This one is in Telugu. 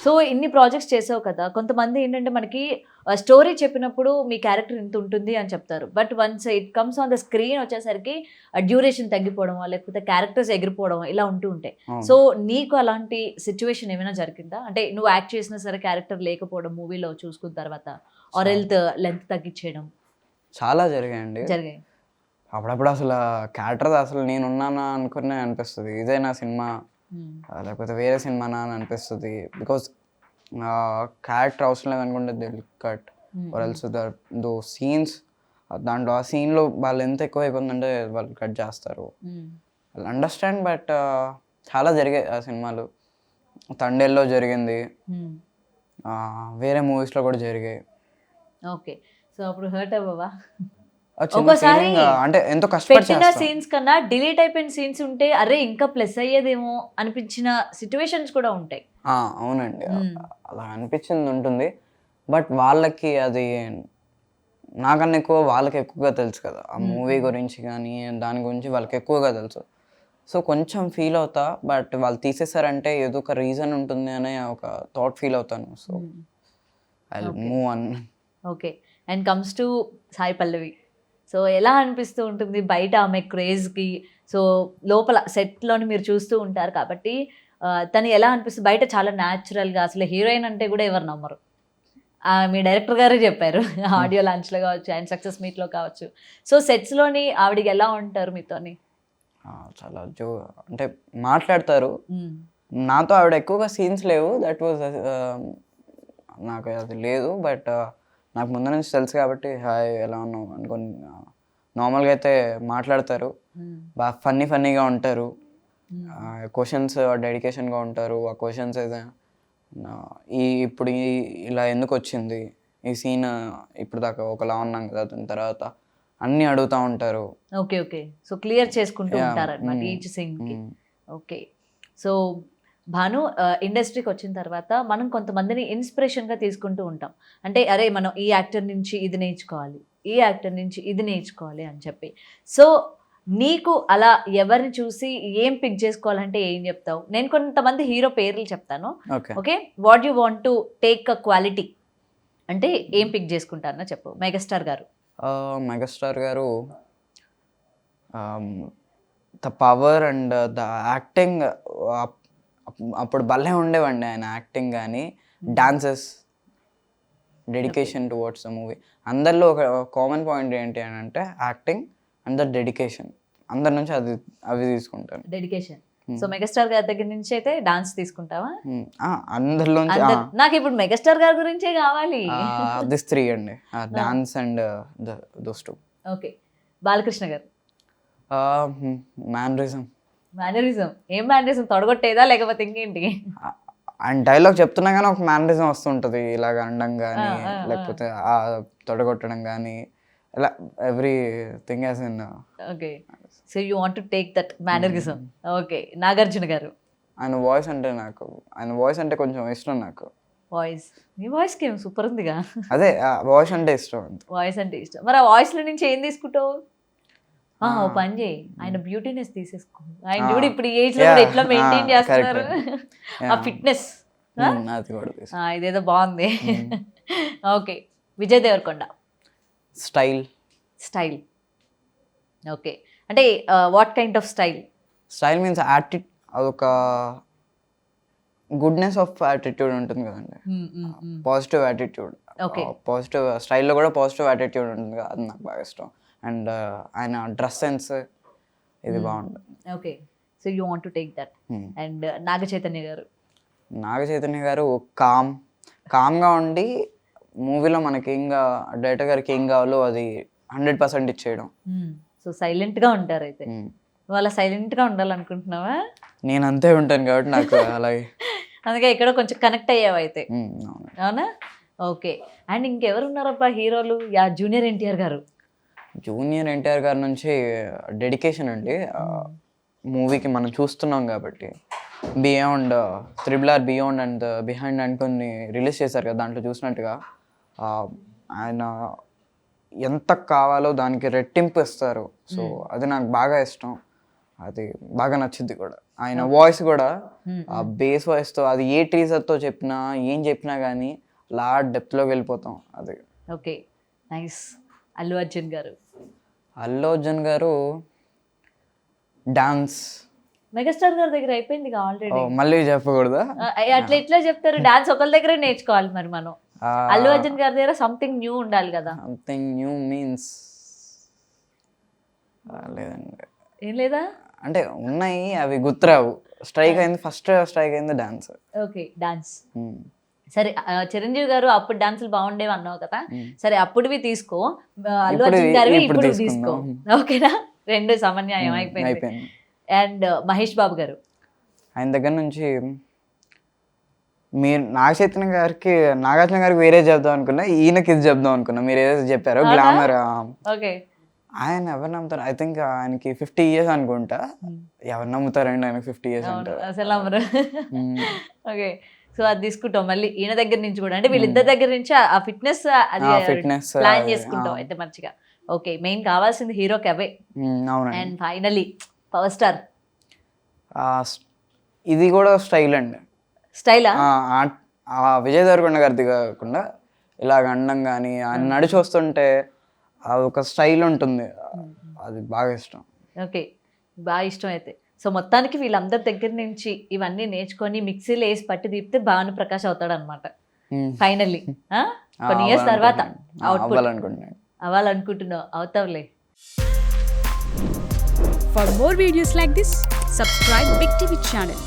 సో ఇన్ని ప్రాజెక్ట్స్ చేసావు కదా, కొంతమంది ఏంటంటే మనకి స్టోరీ చెప్పినప్పుడు మీ క్యారెక్టర్ ఇంత ఉంటుంది అని చెప్తారు. But once it comes on the screen వచ్చేసరికి డ్యూరేషన్ తగ్గిపోవడం లేకపోతే క్యారెక్టర్స్ ఎగిరిపోవడం ఇలా ఉంటూ ఉంటాయి. సో నీకు అలాంటి సిచ్యువేషన్ ఏమైనా జరిగిందా? అంటే నువ్వు యాక్ట్ చేసినా సరే క్యారెక్టర్ లేకపోవడం మూవీలో చూసుకున్న తర్వాత ఆర్ లెంత్ తగ్గించేయడం చాలా జరిగాయండి. జరిగాయి. అప్పుడప్పుడు అసలు క్యారెక్టర్ అసలు నేనున్నానా అనుకునే అనిపిస్తుంది. ఇదే నా సినిమా లేకపోతే వేరే సినిమానా అని అనిపిస్తుంది. బికాస్ క్యారెక్టర్ అవసరం లేదనుకుంటే దిల్ cut or else those scenes, దాంట్లో ఆ సీన్లో వాళ్ళు ఎంత ఎక్కువ అయిపోతుందంటే వాళ్ళు కట్ చేస్తారు. వాళ్ళు అండర్స్టాండ్. బట్ చాలా జరిగాయి ఆ సినిమాలు. తండేల్లో జరిగింది, వేరే మూవీస్లో కూడా జరిగాయి. ఓకే. సో అప్పుడు హర్ట్ అవ్వవా? ఒక్కోసారి అంటే ఎంతో కష్టపడిన సీన్స్ కన్నా డిలీట్ అయిపోయిన సీన్స్ ఉంటే అరే ఇంకా ప్లస్ అయ్యేదేమో అనిపించిన సిచ్యువేషన్స్ కూడా ఉంటాయి. అవునండి, అలా అనిపించింది ఉంటుంది. బట్ వాళ్ళకి అది నాకన్నా ఎక్కువ వాళ్ళకి ఎక్కువగా తెలుసు కదా ఆ మూవీ గురించి కానీ దాని గురించి వాళ్ళకి ఎక్కువగా తెలుసు. సో కొంచెం ఫీల్ అవుతా. బట్ వాళ్ళు తీసేసారంటే ఏదో ఒక రీజన్ ఉంటుంది అనే ఒక థాట్ ఫీల్ అవుతాను. So I will move on. Okay. And comes to Sai Pallavi. So ఎలా అనిపిస్తూ ఉంటుంది బయట ఆమె క్రేజ్కి? సో లోపల సెట్లోని మీరు చూస్తూ ఉంటారు కాబట్టి తను ఎలా అనిపిస్తుంది బయట? చాలా న్యాచురల్గా అసలు హీరోయిన్ అంటే కూడా ఎవరు నమ్మరు. మీ డైరెక్టర్ గారే చెప్పారు ఆడియో లాంచ్లో కావచ్చు అండ్ సక్సెస్ మీట్లో కావచ్చు. సో సెట్స్లోని ఆవిడకి ఎలా ఉంటారు మీతోని? చాలా అంటే మాట్లాడతారు. నాతో ఆవిడ ఎక్కువగా సీన్స్ లేవు. దట్ వాజ్ నాకు అది లేదు. బట్ నాకు ముందు నుంచి తెలుసు కాబట్టి హాయ్ ఎలా ఉన్నావు అనుకొని నార్మల్గా అయితే మాట్లాడతారు. బాగా ఫన్నీగా ఉంటారు. క్వశ్చన్స్ డెడికేషన్గా ఉంటారు. ఆ క్వశ్చన్స్ అయితే ఇప్పుడు ఇలా ఎందుకు వచ్చింది ఈ సీన్, ఇప్పుడు దాకా ఒకలా ఉన్నాం కదా దాని తర్వాత అన్నీ అడుగుతూ ఉంటారు. ఓకే. ఓకే. సో క్లియర్ చేసుకుంటూ ఉంటారు అనమాట ఈచ్ సీన్కి. ఓకే. సో భాను ఇండస్ట్రీకి వచ్చిన తర్వాత మనం కొంతమందిని ఇన్స్పిరేషన్గా తీసుకుంటూ ఉంటాం. అంటే అరే మనం ఈ యాక్టర్ నుంచి ఇది నేర్చుకోవాలి, ఈ యాక్టర్ నుంచి ఇది నేర్చుకోవాలి అని చెప్పి. సో నీకు అలా ఎవరిని చూసి ఏం పిక్ చేసుకోవాలంటే ఏం చెప్తావు? నేను కొంతమంది హీరో పేర్లు చెప్తాను. Okay. What you want to take a quality అంటే ఏం పిక్ చేసుకుంటారో చెప్పు. మెగాస్టార్ గారు. మెగాస్టార్ గారు the power and the acting అప్పుడు భలే ఉండేవండి ఆయన యాక్టింగ్ కానీ dances, dedication towards the movie. అందరిలో ఒక కామన్ పాయింట్ ఏంటి అని అంటే యాక్టింగ్ అండ్ ద డెడికేషన్. అందరి నుంచి అవి తీసుకుంటాను. డెడికేషన్. సో మెగాస్టార్ గారి దగ్గర నుంచి అయితే డాన్స్ తీసుకుంటావా? అందరిలో నాకు ఇప్పుడు మెగాస్టార్ గారి గురించే కావాలి. దిస్ 3 అండి, dance and those 2. Okay. Balakrishna గారు. మేనరిజం. ఏం మేనరిజం? తొడగొట్టేదా లేకపోతే ఇంకేంటి? అండ్ డైలాగ్ చెప్తున్నా కానీ ఒక మేనరిజం వస్తుంటుంది. ఇలాగ అనడం కానీ లేకపోతే తొడగొట్టడం కానీ ఇలా everything as in. Okay. So you want to take that mannerism. Okay. Nagarjuna గారు. ఆయన వాయిస్ అంటే కొంచెం ఇష్టం నాకు. మీ వాయిస్కి ఏం సూపర్ ఉందిగా. అదే వాయిస్ అంటే ఇష్టం. మరి ఆ వాయిస్లో నుంచి ఏం తీసుకుంటావు? ఓ పని చేయి, ఆయన బ్యూటీనెస్ తీసేసుకో. ఆయన చూడు ఇప్పుడు ఈ ఏజ్ లో కూడా ఎట్లా మెయింటైన్ చేస్తున్నారు ఆ ఫిట్నెస్. ఇదేదో బాగుంది. Okay. Vijay Deverakonda. Style. Okay. అంటే what kind of style means అదొక గుడ్నెస్ ఆఫ్ యాటిట్యూడ్ ఉంటుంది కదండి. Positive attitude. పాజిటివ్ స్టైల్లో కూడా పాజిటివ్ యాటిట్యూడ్ ఉంటుంది కదా, అది నాకు బాగా ఇష్టం. అండ్ ఆయన డ్రెస్ సెన్స్ ఇది బాగుంటుంది. Okay. So you want to take that. And Naga Chaitanya గారు కామ్గా ఉండి మూవీలో మనకి డైరెక్టర్ గారికి ఏం కావాలో అది 100% ఇచ్చేయడం. సో సైలెంట్గా ఉంటారు అయితే. వాళ్ళ సైలెంట్గా ఉండాలనుకుంటున్నావా? నేను అంతే ఉంటాను కాబట్టి నాకు అలాగే అందుకే ఎక్కడో కొంచెం కనెక్ట్ అయ్యావు అయితే. అవునా? ఓకే. అండ్ ఇంకెవరు ఉన్నారబ్బా హీరోలు? జూనియర్ ఎన్టీఆర్ గారి నుంచి డెడికేషన్ అండి. మూవీకి మనం చూస్తున్నాం కాబట్టి beyond RRR beyond and behind and కొన్ని రిలీజ్ చేశారు కదా, దాంట్లో చూసినట్టుగా ఆయన ఎంత కావాలో దానికి రెట్టింపు ఇస్తారు. సో అది నాకు బాగా ఇష్టం. అది బాగా నచ్చుద్ది కూడా. ఆయన వాయిస్ కూడా ఆ బేస్ వాయిస్తో అది ఏ టీజర్తో చెప్పినా ఏం చెప్పినా కానీ అలా డెప్త్లోకి వెళ్ళిపోతాం. అది ఓకే, నైస్. అల్లు అర్జున్ గారు. అల్లు అర్జున్ గారు డాన్స్ మెగాస్టార్ గారి దగ్గర అయిపోయింది ఆల్రెడీ. మళ్ళీ చెప్పకూడదా? అట్లా ఎట్లా చెప్తారు? డాన్స్ ఒకరి దగ్గరే నేర్చుకోవాలి మరి మనం. అల్లు అర్జున్ గారి దగ్గర సంథింగ్ న్యూ ఉండాలి కదా. సంథింగ్ న్యూ మీన్స్ లేదండి, ఏం లేదా? అంటే ఉన్నాయి అవి గుర్తురావు. స్ట్రైక్ అయింది, ఫస్ట్ స్ట్రైక్ అయింది డాన్స్. Okay, dance. సరే, చిరంజీవి గారు అప్పుడు డాన్సులు బాగుండేవి అన్నావు కదా, సరే అప్పుడువి తీసుకో, అల్లు అర్జున్ గారివి ఇప్పుడు తీసుకో, ఓకేనా? రెండు సమన్యాయం అయిపోయింది. అండ్ మహేష్ బాబు గారు, ఆయన దగ్గర నుంచి మీరు నాగచైతన్య గారికి, నాగార్జున గారికి వేరే చెప్దాం అనుకున్నా, ఈయనకి ఇది చెప్దాం అనుకున్నా. మీరు ఏదైతే చెప్పారో గ్లామర్, ఓకే. ఆయన ఎవరు నమ్ముతారు? ఐ థింక్ ఆయనకి 50 years అనుకుంటా. ఎవరు నమ్ముతారండి ఆయనకి 50 years అంటే? అసలు నమ్మరు. ఓకే, సో అది తీసుకుంటాం మళ్ళీ ఈయన దగ్గర నుంచి కూడా. అంటే వీళ్ళిద్దరి దగ్గర నుంచి ఆ ఫిట్నెస్ అది ప్లాన్ చేసుకుంటాం అయితే మంచిగా. ఓకే, మెయిన్ కావాల్సింది హీరోకి అవే. And finally power star. ఇది కూడా స్టైల్ అండి. స్టైలా? విజయ్ దేవరకొండ గారిది కాకుండా ఇలాగ అండం కానీ ఆయన నడిచి వస్తుంటే అది ఒక స్టైల్ ఉంటుంది, అది బాగా ఇష్టం. ఓకే, బాగా ఇష్టం అయితే. సో మొత్తానికి వీళ్ళందరి దగ్గర నుంచి ఇవన్నీ నేర్చుకొని మిక్సీలో వేసి పట్టి తీపితే భాను ప్రకాష్ అవుతాడు అనమాట ఫైనల్లీ. కొన్ని ఇయర్స్ తర్వాత అవ్వాలనుకుంటున్నావు, అవుతావులే. For more videos like this, subscribe Big TV channel.